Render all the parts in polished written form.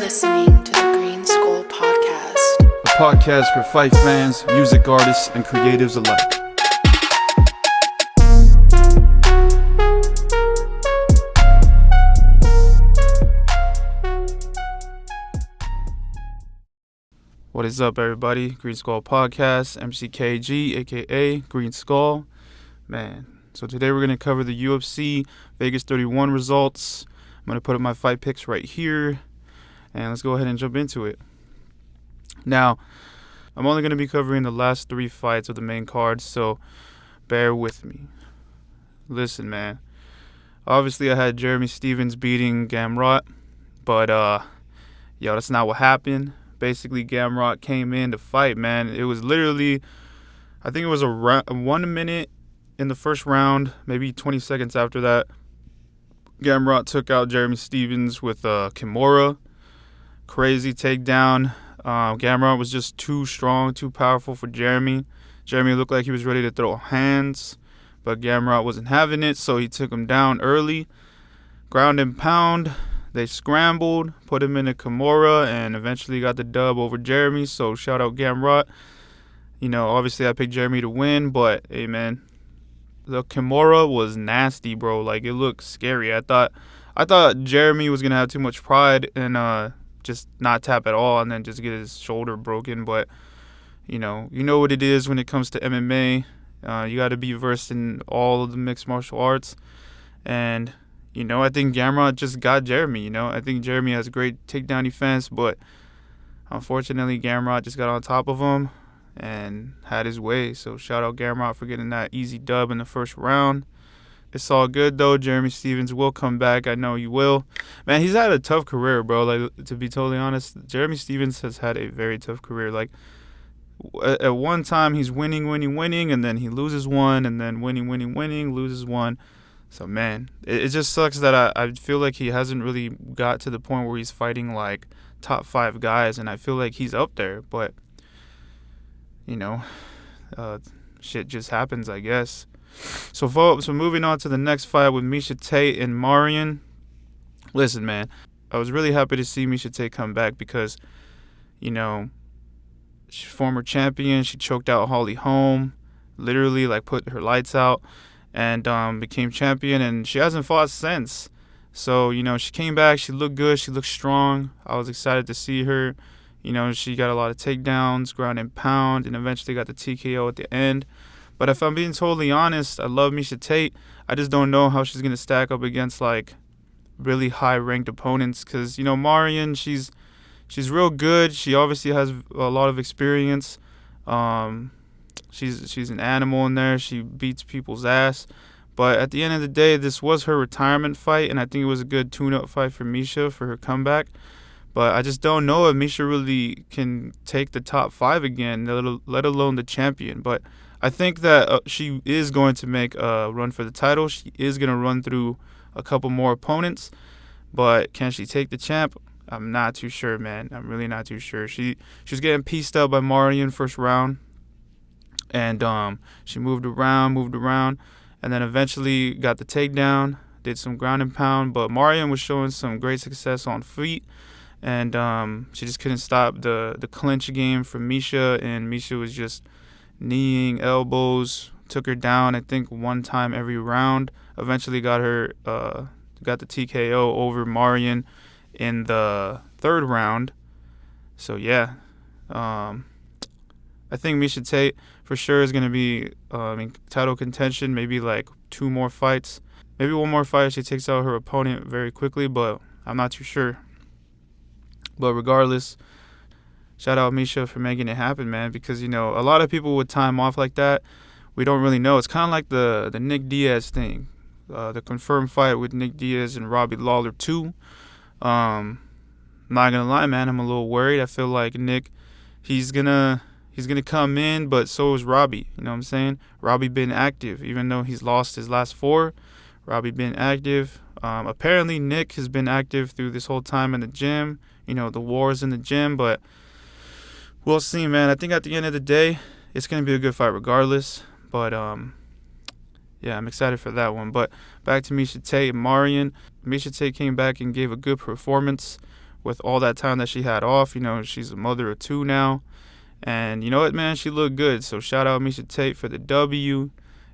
listening to the GreenSkull podcast. A podcast for fight fans, music artists, and creatives alike. What is up, everybody? GreenSkull podcast, MCKG, aka GreenSkull. Man, so today we're going to cover the UFC Vegas 31 results. I'm going to put up my fight picks right here, and let's go ahead and jump into it. Now, I'm only going to be covering the last 3 fights of the main card, so bear with me. Listen, man. Obviously, I had Jeremy Stephens beating Gamrot, but, that's not what happened. Basically, Gamrot came in to fight, man. It was literally, I think it was 1 minute in the first round, maybe 20 seconds after that. Gamrot took out Jeremy Stephens with a Kimura. Crazy takedown. Gamrot was just too strong, too powerful for Jeremy. Jeremy looked like he was ready to throw hands, but Gamrot wasn't having it, so he took him down early. Ground and pound. They scrambled, put him in a Kimura, and eventually got the dub over Jeremy, so shout out Gamrot. Obviously I picked Jeremy to win, but, hey, man, the Kimura was nasty, bro. Like, it looked scary. I thought Jeremy was going to have too much pride and just not tap at all and then just get his shoulder broken. But, you know what it is when it comes to MMA. You got to be versed in all of the mixed martial arts. And, I think Gamrot just got Jeremy, I think Jeremy has great takedown defense, but unfortunately Gamrot just got on top of him and had his way. So shout out Gamrot for getting that easy dub in the first round. It's all good, though. Jeremy Stephens will come back. I know he will. Man, he's had a tough career, bro. Like, to be totally honest, Jeremy Stephens has had a very tough career. Like, at one time he's winning, and then he loses one, and then winning, loses one. So, man, it just sucks that I feel like he hasn't really got to the point where he's fighting, like, top 5 guys, and I feel like he's up there, but shit just happens, I guess. So moving on to the next fight with Miesha Tate and Marion. Listen, man, I was really happy to see Miesha Tate come back because, she's former champion. She choked out Holly Holm, literally, like, put her lights out, and became champion, and she hasn't fought since. So, she came back. She looked good. She looked strong. I was excited to see her. She got a lot of takedowns, ground and pound, and eventually got the TKO at the end. But if I'm being totally honest, I love Miesha Tate. I just don't know how she's going to stack up against, like, really high-ranked opponents. Because, Marion, she's real good. She obviously has a lot of experience. She's an animal in there. She beats people's ass. But at the end of the day, this was her retirement fight, and I think it was a good tune-up fight for Miesha for her comeback. But I just don't know if Miesha really can take the top 5 again, let alone the champion. But I think that she is going to make a run for the title. She is going to run through a couple more opponents. But can she take the champ? I'm not too sure, man. I'm really not too sure. She was getting pieced up by Marion first round. And she moved around, and then eventually got the takedown, did some ground and pound. But Marion was showing some great success on feet. And she just couldn't stop the clinch game from Miesha, and Miesha was just kneeing, elbows, took her down, I think, 1 time every round. Eventually got the TKO over Marion in the 3rd round. So, yeah. I think Miesha Tate for sure is going to be title contention, maybe like 2 more fights. Maybe 1 more fight she takes out her opponent very quickly, but I'm not too sure. But regardless, shout out Miesha for making it happen, man, because, a lot of people with time off like that, we don't really know. It's kind of like the Nick Diaz thing, the confirmed fight with Nick Diaz and Robbie Lawler 2. I'm not going to lie, man, I'm a little worried. I feel like Nick, he's going to come in, but so is Robbie, you know what I'm saying? Robbie been active, even though he's lost his last 4. Robbie been active. Apparently Nick has been active through this whole time in the gym, the wars in the gym, but we'll see, man. I think at the end of the day, it's going to be a good fight regardless, but yeah, I'm excited for that one. But back to Miesha Tate and Marion. Miesha Tate came back and gave a good performance, with all that time that she had off. You know, she's a mother of 2 now. And you know what, man? She looked good. So shout out Miesha Tate for the W.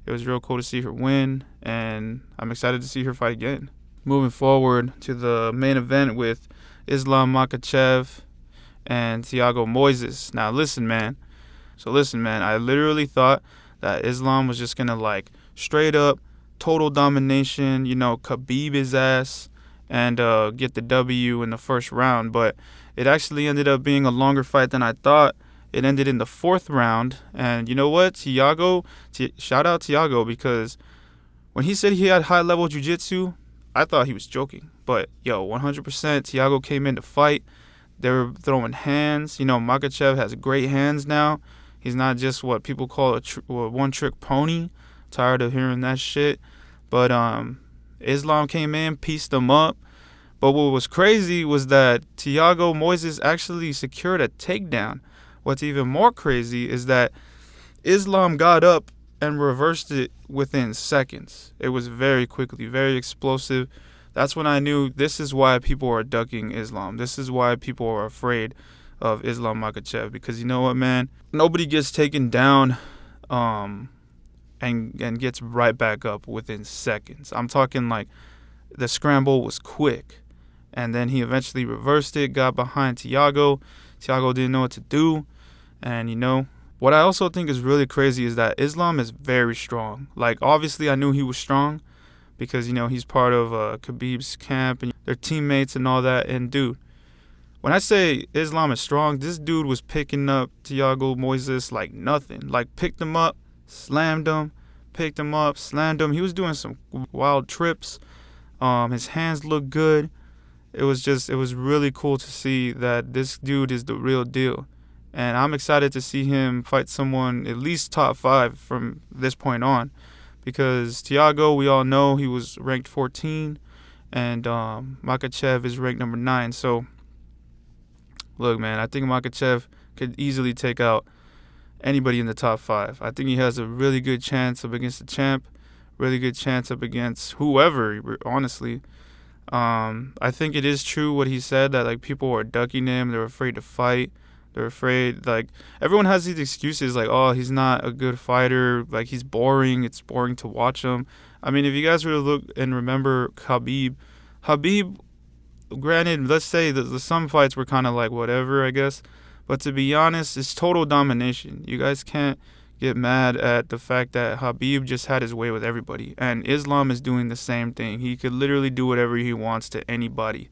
It was real cool to see her win. And I'm excited to see her fight again. Moving forward to the main event with Islam Makhachev and Thiago Moises. Now, listen, man. I literally thought that Islam was just going to, like, straight up, total domination, you know, Khabib his ass and get the W in the first round. But it actually ended up being a longer fight than I thought. It ended in the 4th round. And you know what? Thiago, shout out Thiago, because when he said he had high-level jiu-jitsu, I thought he was joking. But, 100% Thiago came in to fight. They were throwing hands. You know, Makhachev has great hands now. He's not just what people call a one-trick pony. Tired of hearing that shit. But Islam came in, pieced him up. But what was crazy was that Thiago Moises actually secured a takedown. What's even more crazy is that Islam got up and reversed it within seconds. It was very quickly, very explosive. That's when I knew this is why people are ducking Islam. This is why people are afraid of Islam Makhachev. Because you know what, man? Nobody gets taken down and gets right back up within seconds. I'm talking like the scramble was quick. And then he eventually reversed it, got behind Thiago. Thiago didn't know what to do. And, you know, what I also think is really crazy is that Islam is very strong. Like, obviously, I knew he was strong because, you know, he's part of Khabib's camp and their teammates and all that. And, dude, when I say Islam is strong, this dude was picking up Thiago Moises like nothing. Like, picked him up, slammed him, picked him up, slammed him. He was doing some wild trips. His hands looked good. It was really cool to see that this dude is the real deal. And I'm excited to see him fight someone at least top 5 from this point on. Because Thiago, we all know he was ranked 14. And Makhachev is ranked number 9. So, look, man, I think Makhachev could easily take out anybody in the top 5. I think he has a really good chance up against the champ. Really good chance up against whoever, honestly. I think it is true what he said, that like people are ducking him. They're afraid to fight. They're afraid, like, everyone has these excuses, like, oh, he's not a good fighter, like, he's boring, it's boring to watch him. I mean, if you guys were to look and remember Khabib, granted, let's say the some fights were kind of like whatever, I guess, but to be honest, it's total domination. You guys can't get mad at the fact that Khabib just had his way with everybody, and Islam is doing the same thing. He could literally do whatever he wants to anybody.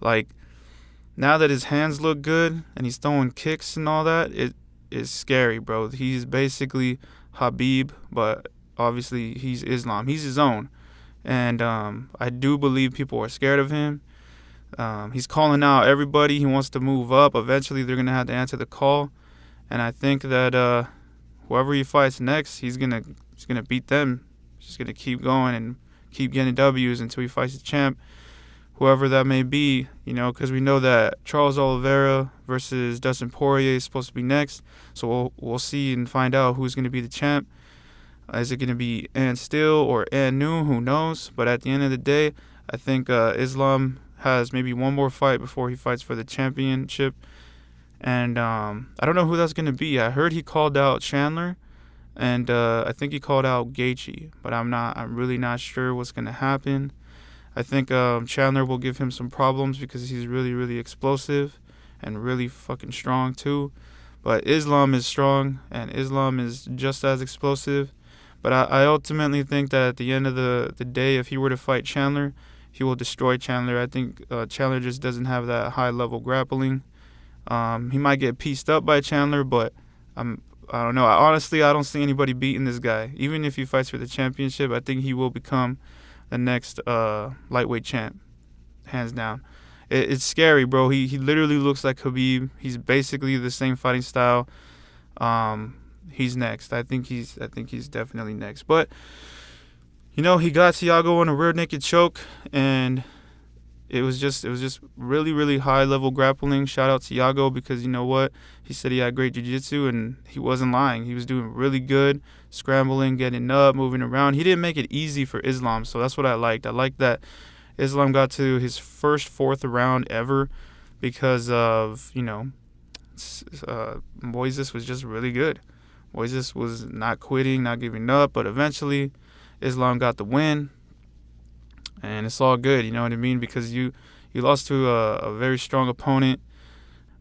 Like, now that his hands look good and he's throwing kicks and all that, it is scary, bro. He's basically Khabib, but obviously he's Islam. He's his own. And I do believe people are scared of him. He's calling out everybody. He wants to move up. Eventually they're going to have to answer the call. And I think that whoever he fights next, he's gonna beat them. He's just going to keep going and keep getting W's until he fights the champ. Whoever that may be, you know, because we know that Charles Oliveira versus Dustin Poirier is supposed to be next. So we'll see and find out who's going to be the champ. Is it going to be Ann Steele or Ann New? Who knows? But at the end of the day, I think Islam has maybe one more fight before he fights for the championship. And I don't know who that's going to be. I heard he called out Chandler, and I think he called out Gaethje. But I'm really not sure what's going to happen. I think Chandler will give him some problems because he's really, really explosive and really fucking strong too. But Islam is strong and Islam is just as explosive. But I ultimately think that at the end of the day, if he were to fight Chandler, he will destroy Chandler. I think Chandler just doesn't have that high-level grappling. He might get pieced up by Chandler, but I don't know. Honestly, I don't see anybody beating this guy. Even if he fights for the championship, I think he will become the next lightweight champ, hands down. It's scary, bro. He literally looks like Khabib. He's basically the same fighting style. He's next. I think he's definitely next. But you know, he got Thiago on a rear naked choke, and it was just really, really high level grappling. Shout out Thiago, because you know what? He said he had great jiu-jitsu, and he wasn't lying. He was doing really good, scrambling, getting up, moving around. He didn't make it easy for Islam, so that's what I liked. I liked that Islam got to his first 4th round ever, because of, Moises was just really good. Moises was not quitting, not giving up, but eventually Islam got the win, and it's all good, you know what I mean? Because you lost to a very strong opponent,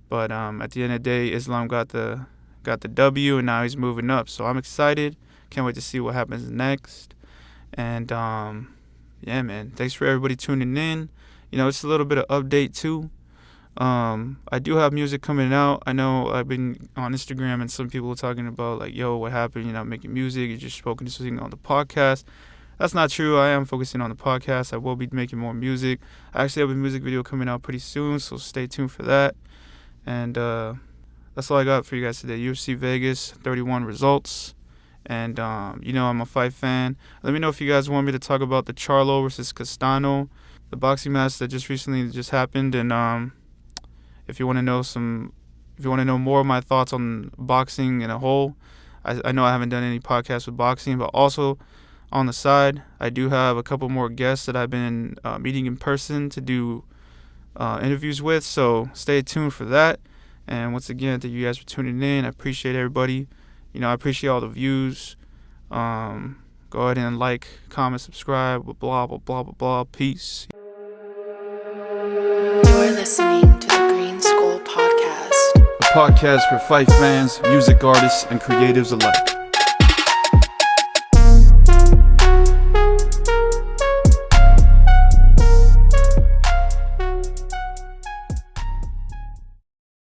but at the end of the day, Islam got the W, and now he's moving up. So I'm excited. Can't wait to see what happens next. And yeah, man, thanks for everybody tuning in. It's a little bit of update too. I do have music coming out. I know I've been on Instagram and some people were talking about like, yo, what happened? You're not making music. You're just focusing on the podcast. That's not true. I am focusing on the podcast. I will be making more music. I actually have a music video coming out pretty soon, so stay tuned for that. And that's all I got for you guys today. UFC Vegas 31 results. And, I'm a fight fan. Let me know if you guys want me to talk about the Charlo versus Castano, the boxing match that just recently happened. And if you want to know more of my thoughts on boxing in a whole, I know I haven't done any podcasts with boxing, but also on the side, I do have a couple more guests that I've been meeting in person to do interviews with. So stay tuned for that. And once again, thank you guys for tuning in. I appreciate everybody. I appreciate all the views. Go ahead and like, comment, subscribe, blah, blah, blah, blah, blah. Peace. You're listening to the GreenSkull podcast. A podcast for fight fans, music artists, and creatives alike.